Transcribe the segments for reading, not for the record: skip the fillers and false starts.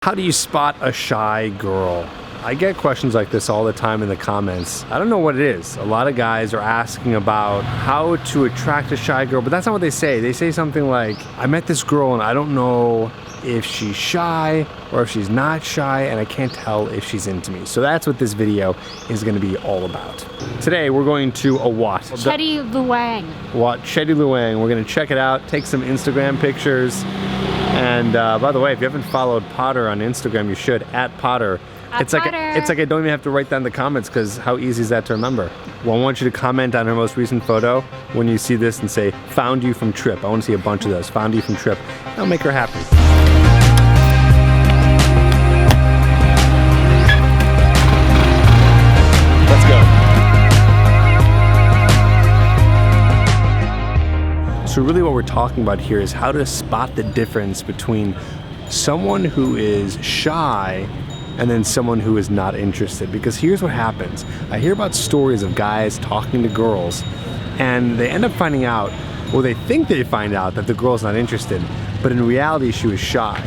How do you spot a shy girl? I get questions like this all the time in the comments. I don't know what it is. A lot of guys are asking about how to attract a shy girl, but that's not what they say. They say something like, I met this girl and I don't know if she's shy or if she's not shy, and I can't tell if she's into me. So that's what this video is gonna be all about. Today we're going to a what? Chetty Luang. What? Chetty Luang. We're gonna check it out, take some Instagram pictures. And by the way, if you haven't followed Potter on Instagram, you should, @Potter. It's like I don't even have to write down the comments because how easy is that to remember? Well, I want you to comment on her most recent photo when you see this and say, found you from Trip. I want to see a bunch of those, found you from Trip. That'll make her happy. Let's go. So really what we're talking about here is how to spot the difference between someone who is shy and then someone who is not interested. Because here's what happens. I hear about stories of guys talking to girls and they end up finding out, well, they think they find out that the girl's not interested, but in reality she was shy.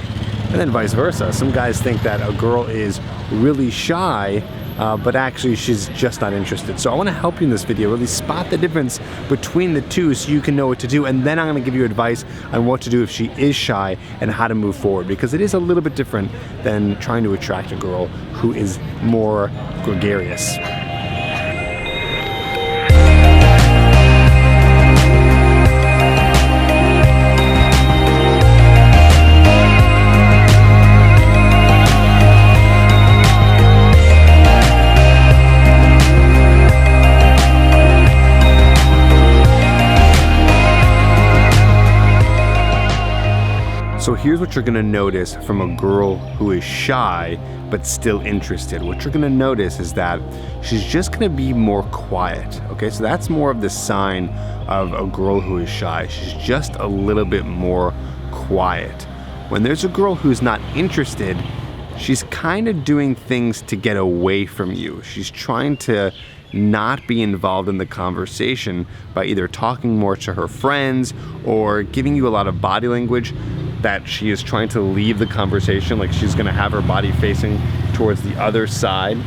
And then vice versa. Some guys think that a girl is really shy, but actually she's just not interested. So I want to help you in this video, really spot the difference between the two so you can know what to do, and then I'm going to give you advice on what to do if she is shy and how to move forward, because it is a little bit different than trying to attract a girl who is more gregarious. So here's what you're gonna notice from a girl who is shy but still interested. What you're gonna notice is that she's just gonna be more quiet, okay? So that's more of the sign of a girl who is shy. She's just a little bit more quiet. When there's a girl who's not interested, she's kind of doing things to get away from you. She's trying to not be involved in the conversation by either talking more to her friends or giving you a lot of body language that she is trying to leave the conversation, like she's gonna have her body facing towards the other side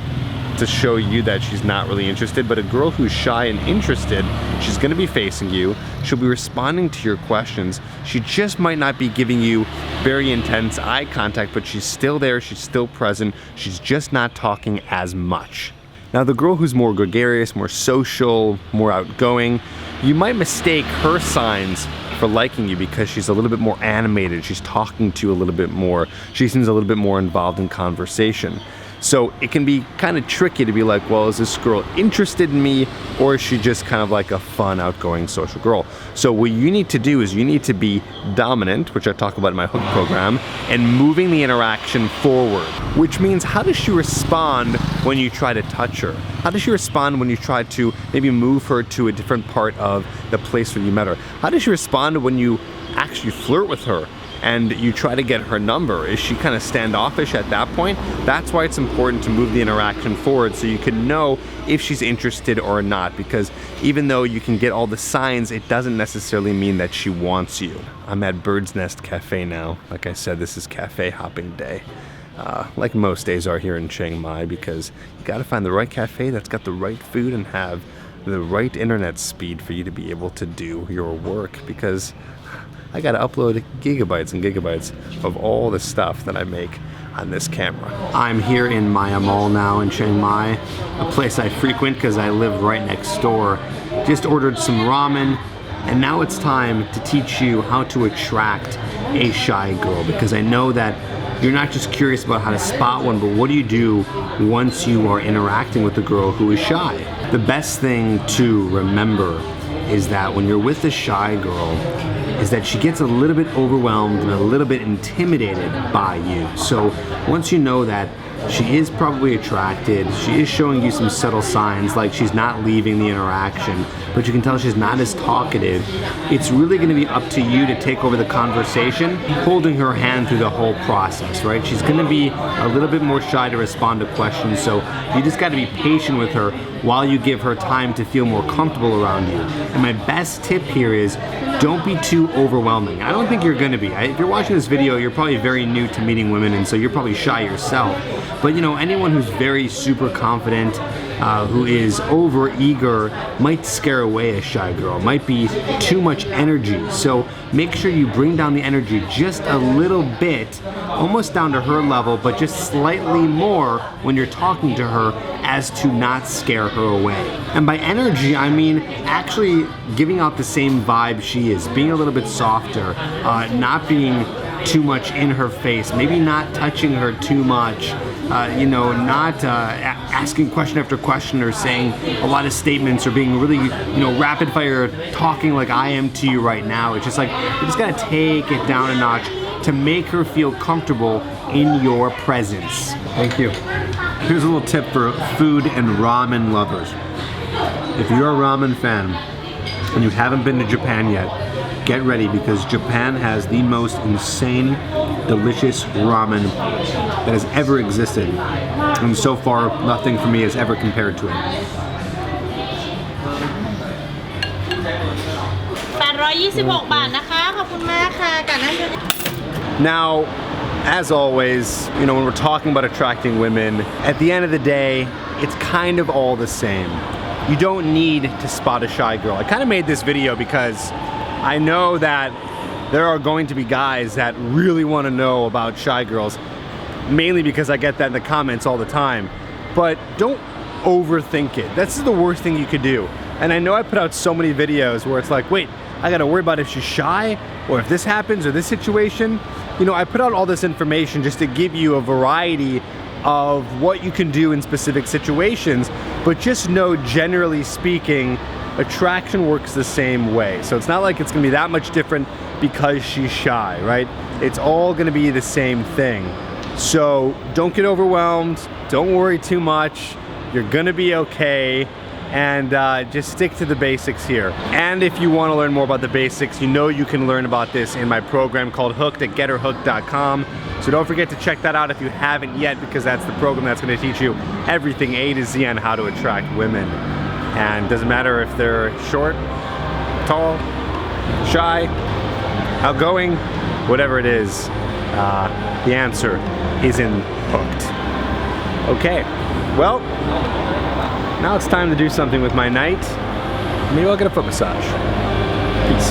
to show you that she's not really interested. But a girl who's shy and interested, she's gonna be facing you, she'll be responding to your questions, she just might not be giving you very intense eye contact, but she's still there, she's still present, she's just not talking as much. Now the girl who's more gregarious, more social, more outgoing, you might mistake her signs for liking you because she's a little bit more animated, she's talking to you a little bit more, she seems a little bit more involved in conversation. So it can be kind of tricky to be like, well, is this girl interested in me, or is she just kind of like a fun, outgoing social girl? So what you need to do is you need to be dominant, which I talk about in my Hook program, and moving the interaction forward, which means how does she respond when you try to touch her? How does she respond when you try to maybe move her to a different part of the place where you met her? How does she respond when you actually flirt with her and you try to get her number? Is she kind of standoffish at that point? That's why it's important to move the interaction forward so you can know if she's interested or not, because even though you can get all the signs, it doesn't necessarily mean that she wants you. I'm at Bird's Nest Cafe now. Like I said, this is cafe hopping day. Like most days are here in Chiang Mai, because you gotta find the right cafe that's got the right food and have the right internet speed for you to be able to do your work, because I gotta upload gigabytes and gigabytes of all the stuff that I make on this camera. I'm here in Maya Mall now in Chiang Mai, a place I frequent because I live right next door. Just ordered some ramen, and now it's time to teach you how to attract a shy girl, because I know that you're not just curious about how to spot one, but what do you do once you are interacting with a girl who is shy? The best thing to remember is that when you're with a shy girl, is that she gets a little bit overwhelmed and a little bit intimidated by you. So once you know that she is probably attracted. She is showing you some subtle signs, like she's not leaving the interaction, but you can tell she's not as talkative. It's really going to be up to you to take over the conversation, holding her hand through the whole process, right? She's going to be a little bit more shy to respond to questions, so you just got to be patient with her while you give her time to feel more comfortable around you. And my best tip here is don't be too overwhelming. I don't think you're going to be. If you're watching this video, you're probably very new to meeting women, and so you're probably shy yourself. But you know, anyone who's very super confident, who is over eager, might scare away a shy girl, might be too much energy. So make sure you bring down the energy just a little bit, almost down to her level, but just slightly more when you're talking to her, as to not scare her away. And by energy, I mean actually giving out the same vibe she is, being a little bit softer, not being too much in her face, maybe not touching her too much, you know, not asking question after question or saying a lot of statements or being really, you know, rapid fire talking like I am to you right now. It's just like, you just gotta take it down a notch to make her feel comfortable in your presence. Thank you. Here's a little tip for food and ramen lovers. If you're a ramen fan and you haven't been to Japan yet, get ready, because Japan has the most insane, delicious ramen that has ever existed. And so far, nothing for me has ever compared to it. 826 บาทนะคะ ขอบคุณมากค่ะการนั่งดู Now, as always, you know, when we're talking about attracting women, at the end of the day, it's kind of all the same. You don't need to spot a shy girl. I kind of made this video because I know that there are going to be guys that really want to know about shy girls, mainly because I get that in the comments all the time. But don't overthink it. That's the worst thing you could do. And I know I put out so many videos where it's like, wait, I gotta worry about if she's shy, or if this happens, or this situation. You know, I put out all this information just to give you a variety of what you can do in specific situations, but just know, generally speaking, attraction works the same way. So it's not like it's gonna be that much different because she's shy, right? It's all gonna be the same thing. So don't get overwhelmed, don't worry too much, you're gonna be okay, and just stick to the basics here. And if you want to learn more about the basics, you know you can learn about this in my program called Hooked at GetHerHooked.com. So don't forget to check that out if you haven't yet, because that's the program that's going to teach you everything A to Z on how to attract women. And it doesn't matter if they're short, tall, shy, outgoing, whatever it is, the answer is in Hooked. Okay, well, now it's time to do something with my night. Maybe I'll get a foot massage. Peace.